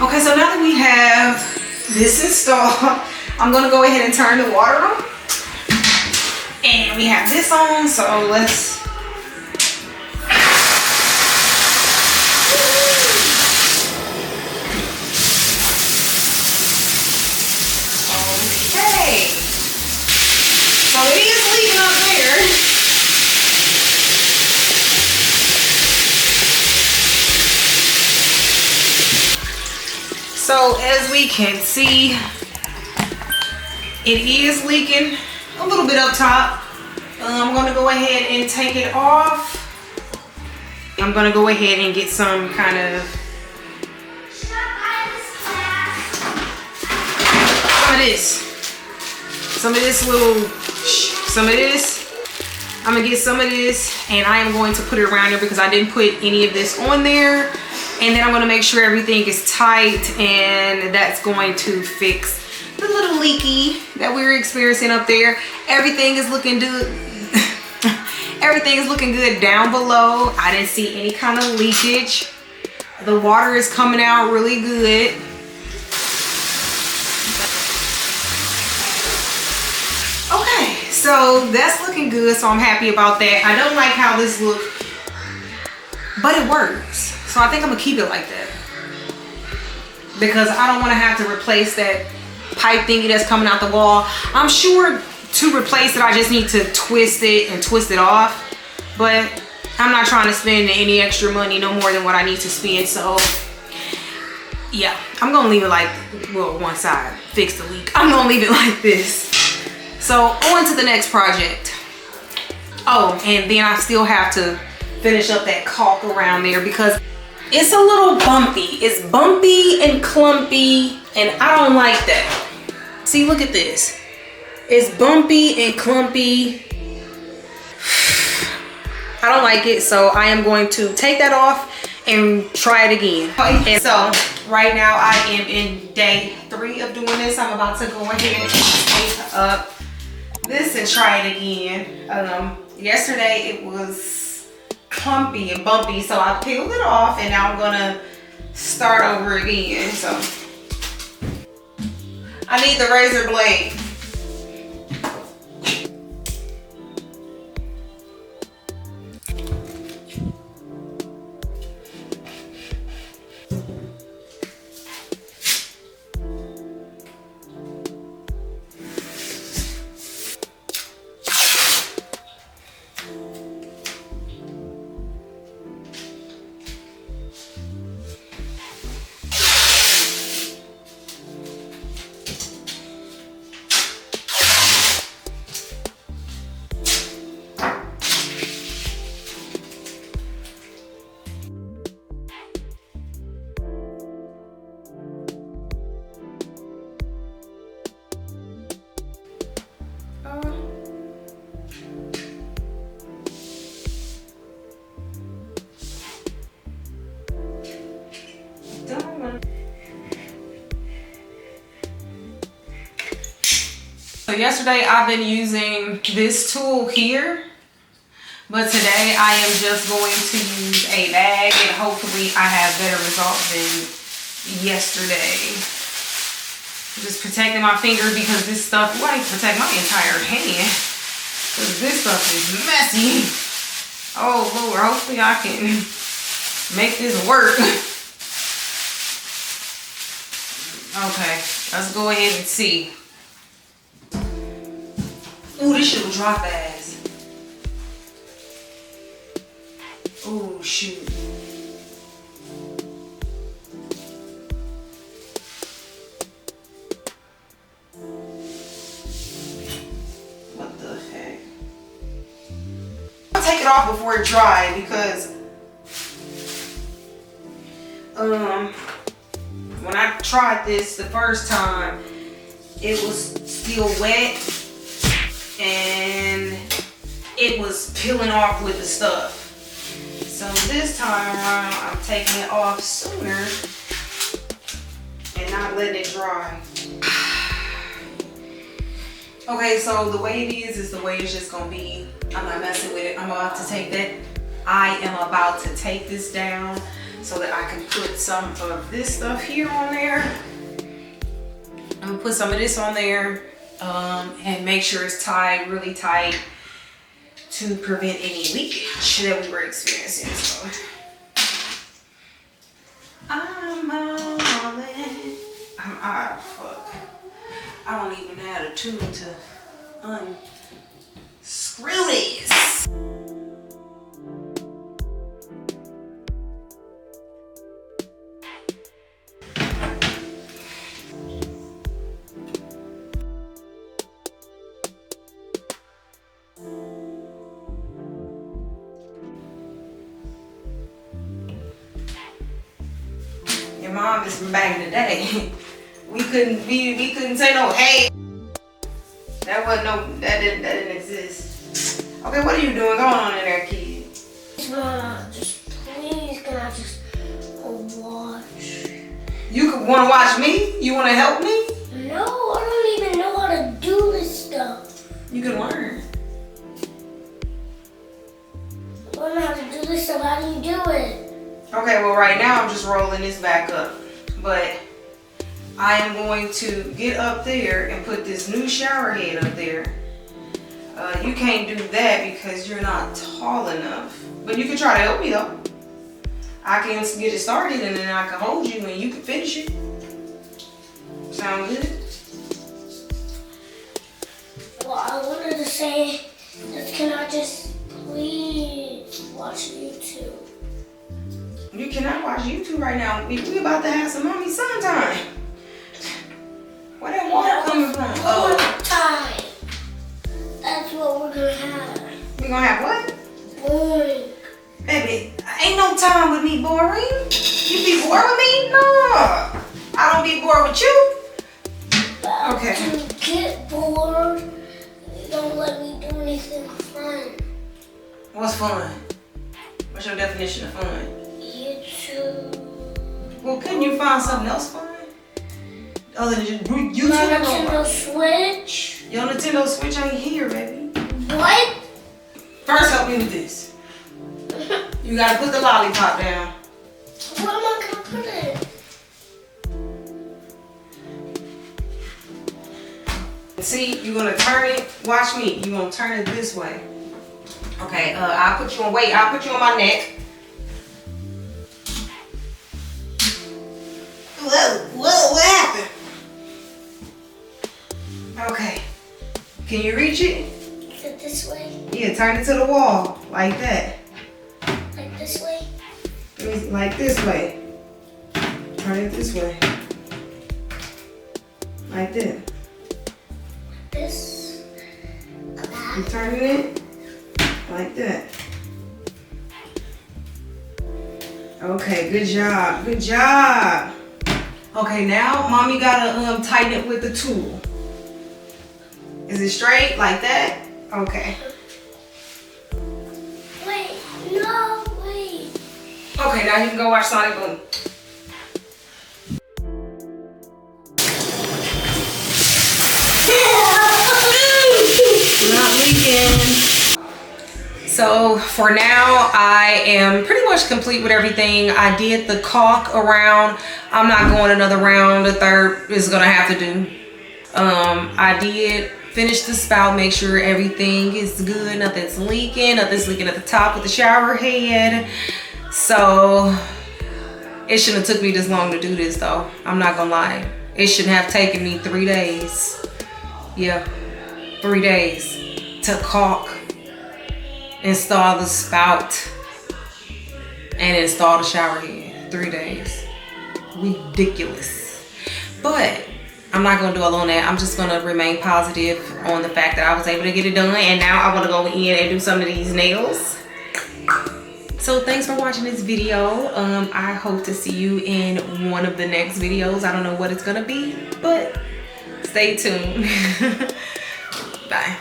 Okay, so now that we have this installed, I'm gonna go ahead and turn the water on. And we have this on, so let's. Okay. So it is leaking up there. So as we can see, it is leaking a little bit up top. I'm gonna go ahead and take it off. I'm gonna go ahead and get some kind of some of this. I'm gonna get some of this and I am going to put it around there because I didn't put any of this on there. And then I'm gonna make sure everything is tight, and that's going to fix the little leaky that we were experiencing up there. Everything is looking good. Everything is looking good down below. I didn't see any kind of leakage. The water is coming out really good. Okay, so that's looking good, so I'm happy about that. I don't like how this looks, but it works. So I think I'm gonna keep it like that because I don't want to have to replace that pipe thingy that's coming out the wall. I'm sure to replace it, I just need to twist it and twist it off, but I'm not trying to spend any extra money, no more than what I need to spend. So yeah, I'm gonna leave it like, well, one side, fix the leak. I'm gonna leave it like this. So on to the next project. Oh, and then I still have to finish up that caulk around there because it's a little bumpy. It's bumpy and clumpy, and I don't like that. See, look at this. It's bumpy and clumpy. I don't like it, so I am going to take that off and try it again. And so right now I am in day 3 of doing this. I'm about to go ahead and take up this and try it again. Yesterday it was clumpy and bumpy, so I peeled it off and now I'm gonna start over again. So I need the razor blade. So yesterday I've been using this tool here, but today I am just going to use a bag and hopefully I have better results than yesterday. Just protecting my finger because this stuff, well, I need to protect my entire hand because this stuff is messy. Oh Lord, hopefully I can make this work. Okay, let's go ahead and see. Ooh, this shit will dry fast. Oh shoot. What the heck? I'll take it off before it dries because when I tried this the first time, it was still wet and it was peeling off with the stuff. So this time around, I'm taking it off sooner and not letting it dry. Okay, so the way it is the way it's just gonna be. I'm not messing with it. I'm about to take that. I am about to take this down so that I can put some of this stuff here on there. I'm gonna put some of this on there and make sure it's tied really tight to prevent any leakage that we were experiencing. So I'm fuck. I don't even have a tool to unscrew this. Your mom is from back in the day. We couldn't say no hey. That didn't exist. Okay, what are you doing? Going on in there, kid? Just please, can I just watch? You could want to watch me? You want to help me? No, I don't even know how to do this stuff. You can learn. I don't know how to do this stuff. How do you do it? Okay, well right now I'm just rolling this back up. But I am going to get up there and put this new shower head up there. You can't do that because you're not tall enough. But you can try to help me though. I can get it started and then I can hold you and you can finish it. Sound good? Well, I wanted to say, can I just please watch YouTube? You cannot watch YouTube right now. We about to have some mommy son time. Where that water coming from? Oh, time. That's what we're gonna have. We gonna have what? Boring. Baby, ain't no time with me boring. You be bored with me? No. I don't be bored with you. But Okay. to get bored, you don't let me do anything fun. What's fun? What's your definition of fun? YouTube. Well, couldn't you find something else fun? Other than just YouTube? My Nintendo Switch. Your Nintendo Switch ain't here, baby. What? First, help me with this. You gotta put the lollipop down. Where am I gonna put it? See, you're gonna turn it. Watch me. You're gonna turn it this way. Okay, I'll put you on. Wait, I'll put you on my neck. Whoa, what happened? Okay. Can you reach it? Is it this way? Yeah, turn it to the wall. Like that. Like this way? Like this way. Turn it this way. Like that. This? You turning it? Like that. Okay, good job. Good job. Okay, now mommy gotta tighten it with the tool. Is it straight like that? Okay. Wait, no, wait. Okay, now you can go watch Sonic Boom. Not leaking. So for now, I am pretty much complete with everything. I did the caulk around. I'm not going another round. The third is gonna have to do. I did finish the spout, make sure everything is good, nothing's leaking at the top with the shower head. So it shouldn't have took me this long to do this though. I'm not gonna lie. It shouldn't have taken me 3 days. Yeah, 3 days to caulk, install the spout, and install the shower head. 3 days. Ridiculous. But I'm not gonna dwell on that. I'm just gonna remain positive on the fact that I was able to get it done, and now I want to go in and do some of these nails. So thanks for watching this video. I hope to see you in one of the next videos. I don't know what it's gonna be, but stay tuned. Bye.